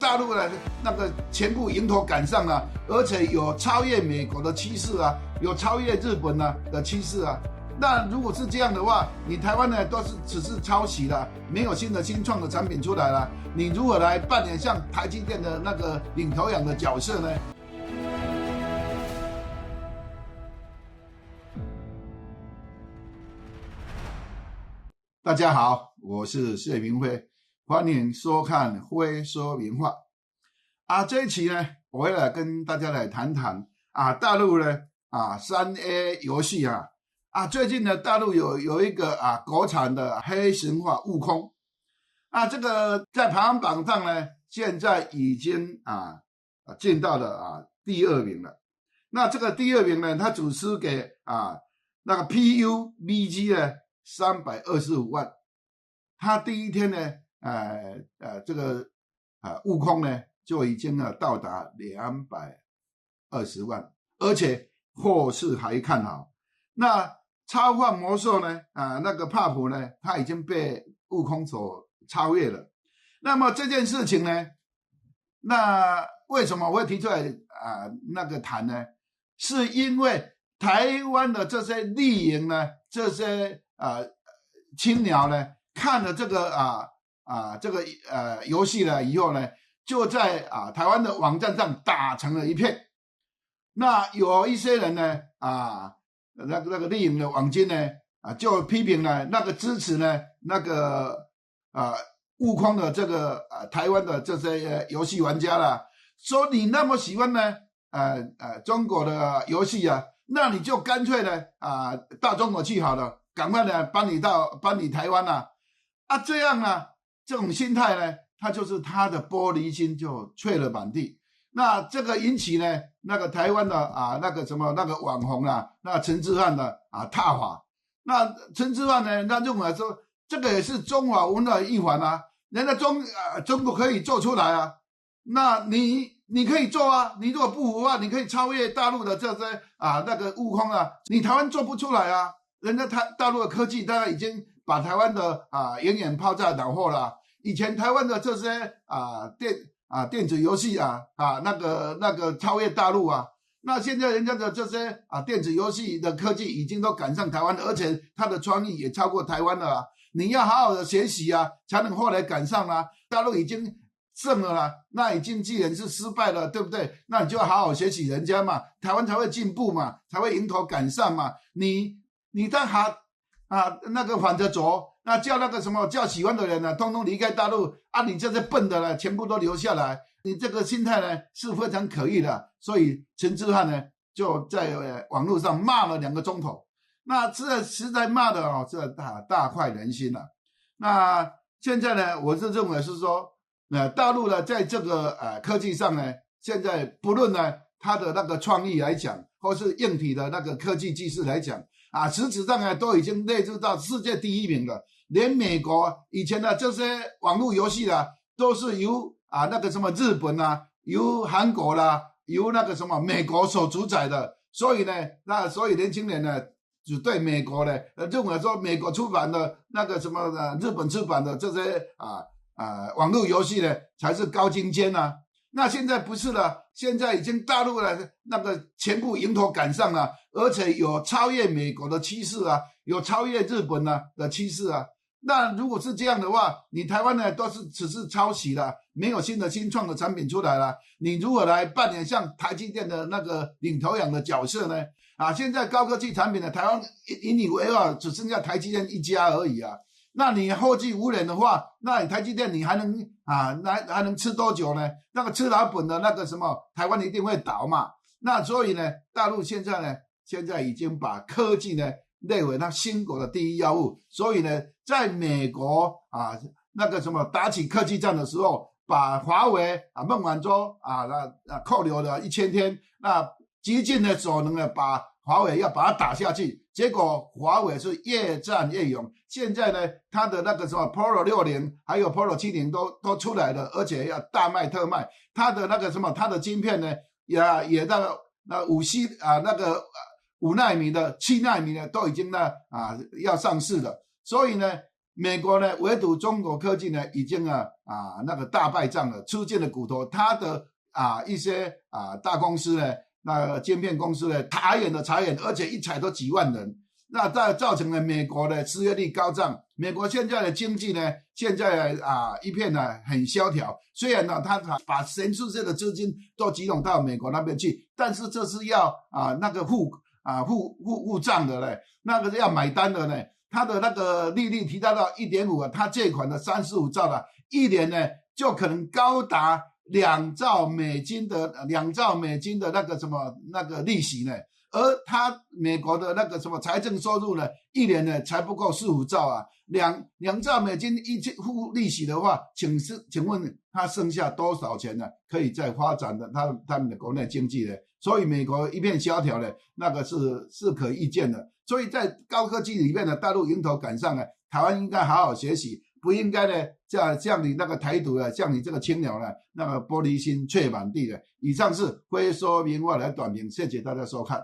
大陆的那个全部迎头赶上了，而且有超越美国的趋势啊，有超越日本的趋势啊。那如果是这样的话，你台湾呢都是只是抄袭了，没有新创的产品出来了，你如何来扮演像台积电的那个领头羊的角色呢？大家好，我是谢明辉，欢迎收看辉说明话。这一期呢，我会来跟大家来谈谈大陆呢3A 游戏最近呢，大陆有一个国产的黑神话悟空这个在排行榜上呢，现在已经进到了第2名了。那这个第2名呢，它只输给那个 PUBG 呢325万。他第一天呢，这个悟空呢就已经到达220万，而且后市还看好。那超幻魔兽呢，那个帕普呢，他已经被悟空所超越了。那么这件事情呢，那为什么我会提出来那个谈呢？是因为台湾的这些绿营呢，这些青鸟呢，看了这个游戏了以后呢，就在台湾的网站上打成了一片。那有一些人呢那个绿营的网军呢就批评了那个支持呢那个悟空的这个台湾的这些游戏玩家啦，说你那么喜欢呢中国的游戏那你就干脆呢到中国去好了，赶快呢搬你台湾这样这种心态呢，他就是他的玻璃心就碎了满地。那这个引起呢那个台湾的那个什么那个网红那陈之汉的挞伐。那陈之汉呢，他认为说这个也是中华文化的一环人家中国可以做出来那你可以做你如果不服你可以超越大陆的这些那个悟空你台湾做不出来人家大陆的科技大概已经把台湾的远远抛在脑后了。以前台湾的这些电子游戏那个超越大陆那现在人家的这些电子游戏的科技已经都赶上台湾，而且它的创意也超过台湾了你要好好的学习才能后来赶上大陆已经胜了那已经既然是失败了，对不对？那你就要好好学习人家嘛，台湾才会进步嘛，才会迎头赶上嘛。你在那个反着走，那叫那个什么叫喜欢的人通通离开大陆你这些笨的全部都留下来，你这个心态呢是非常可疑的。所以陈之汉呢就在网络上骂了2个钟头，那这实在骂的这大快人心了。那现在呢，我是认为是说大陆呢在这个科技上呢，现在不论呢它的那个创意来讲，或是硬体的那个科技技术来讲实质上都已经列入到世界第1名了。连美国以前的这些网络游戏都是由那个什么日本由韩国由那个什么美国所主宰的。所以呢，所以年轻人呢只对美国呢认为说美国出版的那个什么日本出版的这些网络游戏呢才是高精尖那现在不是了，现在已经大陆的那个全部迎头赶上了，而且有超越美国的趋势有超越日本的趋势那如果是这样的话，你台湾呢都是只是抄袭了，没有新创的产品出来了，你如何来扮演像台积电的那个领头羊的角色呢？现在高科技产品的台湾引以为傲，只剩下台积电一家而已那你后继无人的话，那你台积电你还能还能吃多久呢？那个吃老本的那个什么台湾一定会倒嘛。那所以呢，大陆现在已经把科技呢列为它兴国的第一要务。所以呢，在美国那个什么打起科技战的时候，把华为孟晚舟扣留了1000天，那极尽的所能把华为要把它打下去。结果华为是越战越勇，现在呢它的那个什么 Pro 60还有 Pro 70都出来了，而且要大卖特卖。它的那个什么它的晶片呢也到5C 那个5奈米的7奈米的都已经要上市了。所以呢美国呢围堵中国科技呢已经那个大败仗了，出尽了骨头。它的一些大公司呢，那个晶片公司呢裁员，而且一裁都几万人。那造成了美国的失业率高涨，美国现在的经济呢，现在一片很萧条。虽然呢，他把全世界的资金都集中到美国那边去，但是这是要那个付账的嘞，那个要买单的呢。他的那个利率提到 1.5 他借款的35兆了，一年呢就可能高达2兆美金的那个什么那个利息呢。而美国的那个什么财政收入呢，一年呢才不够4-5兆啊，2兆美金一付利息的话，请问他剩下多少钱呢？可以再发展的他们的国内经济呢？所以美国一片萧条呢，那个是可预见的。所以在高科技里面呢，大陆迎头赶上呢，台湾应该好好学习，不应该呢像你那个台独像你这个青鸟呢，那个玻璃心碎满地的。以上是非说明话来短评，谢谢大家收看。